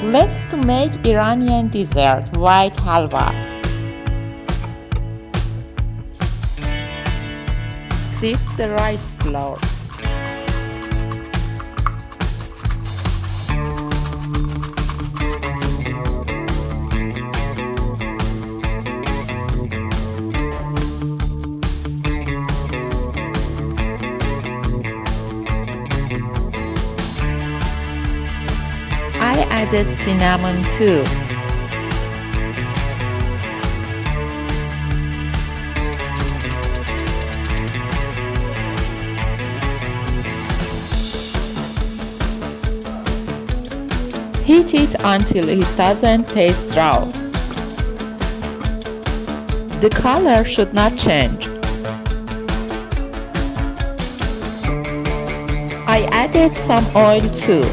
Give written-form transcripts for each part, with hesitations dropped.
Let's to make Iranian dessert, white halva. Sift the rice flour. I added cinnamon too. Heat it until it doesn't taste raw. The color should not change. I added some oil too.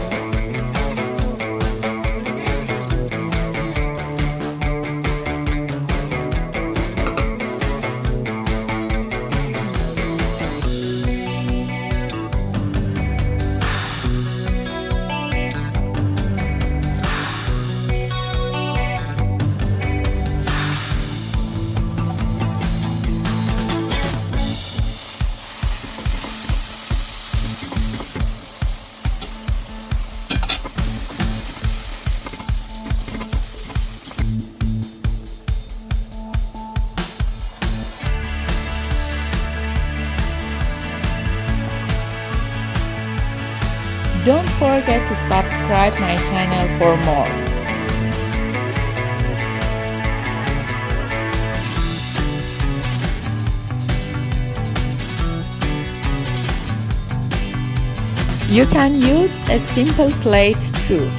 Don't forget to subscribe my channel for more. You can use a simple plate too.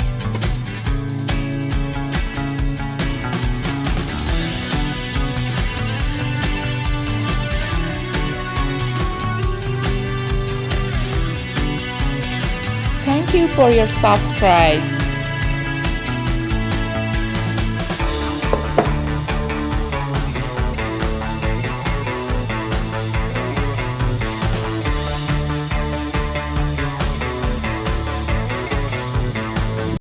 Thank you for your subscribe.